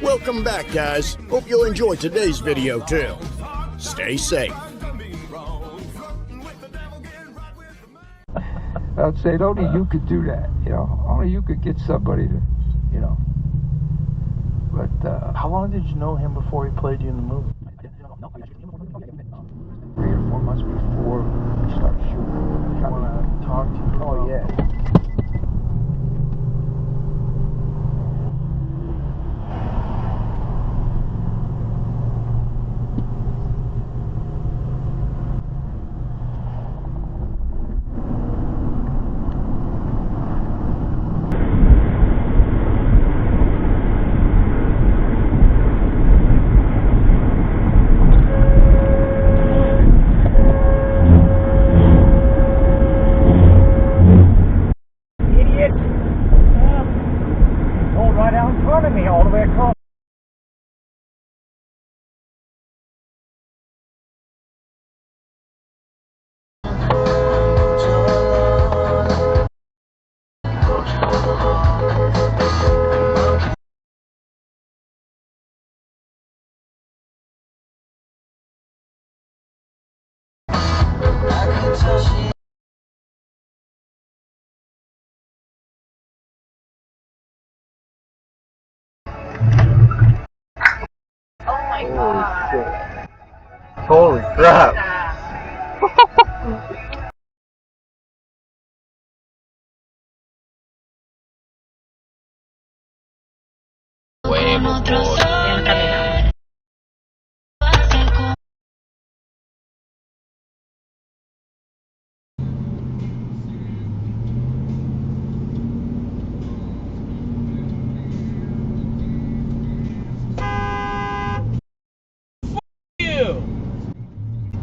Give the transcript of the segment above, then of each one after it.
Welcome back, guys. Hope you'll enjoy today's video too. Stay safe. I'd say only you could do that, you know. Only you could get somebody to, you know. But how long did you know him before he played you in the movie? 3 or 4 months before we started shooting. I want to talk to you. Oh yeah. Holy crap!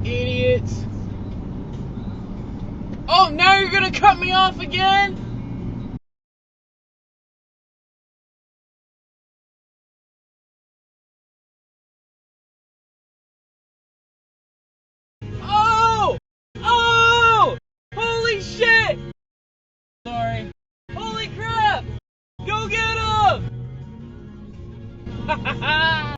Idiots. Oh, now you're gonna cut me off again? Oh! Oh! Holy shit! Sorry. Holy crap! Go get him! Ha ha ha!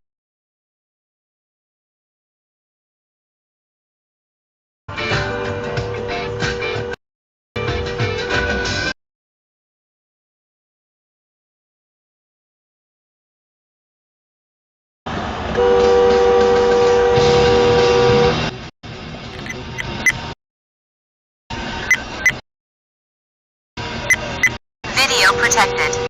Video protected.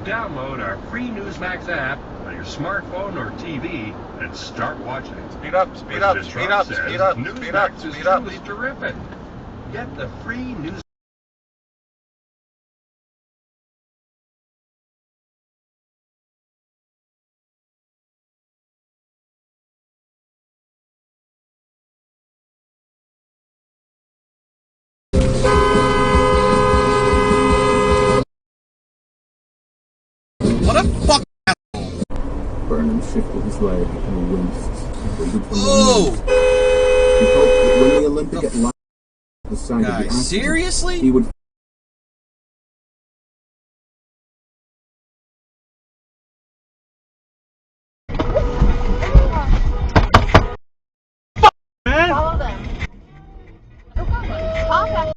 Download our free Newsmax app on your smartphone or TV and start watching it. Speed up, speed up, speed up, speed up, speed up, speed up. Newsmax is truly terrific. Get the free news. What a fuck asshole! Burnham shifted his leg and winced. Oh! He hoped that when the Olympic at last the side of the accident, seriously? he would Man! Follow them. No problem. Contact.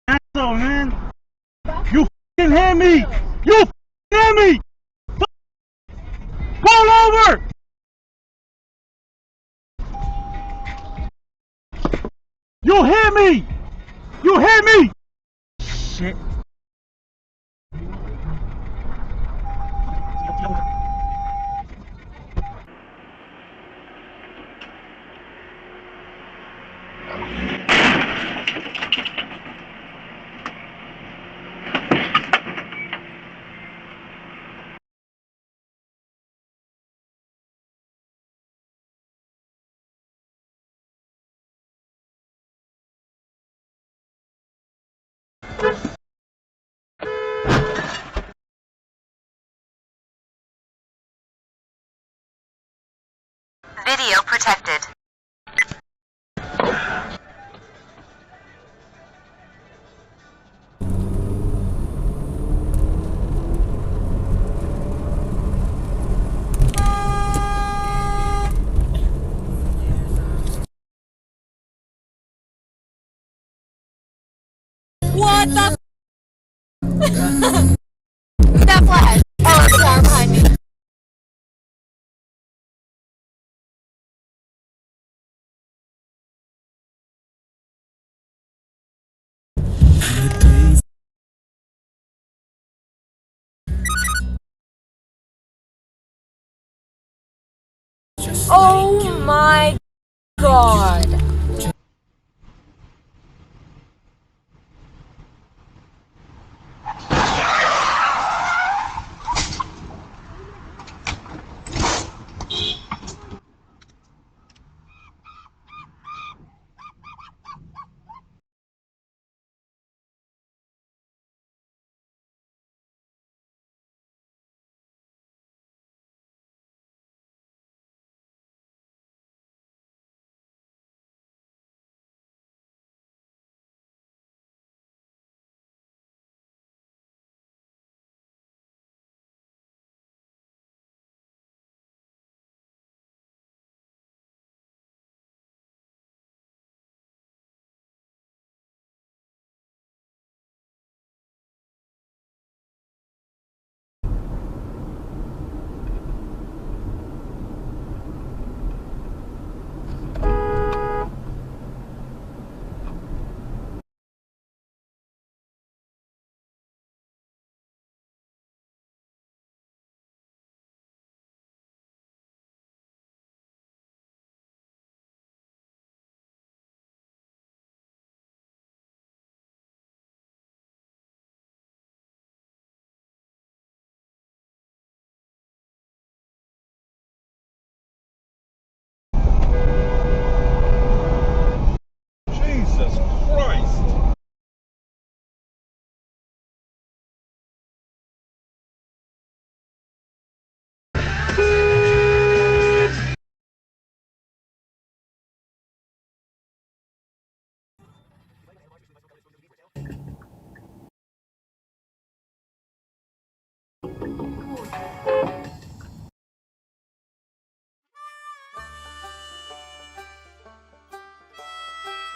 Asshole, man! You f***ing hear me! You f***ing hear me! Pull over! You hear me! You hear me! Shit. protected. What the that flash. Oh, the car behind me. Oh my god. Jesus Christ!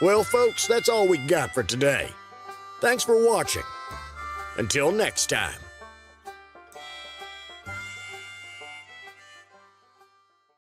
Well, folks, that's all we got for today. Thanks for watching. Until next time.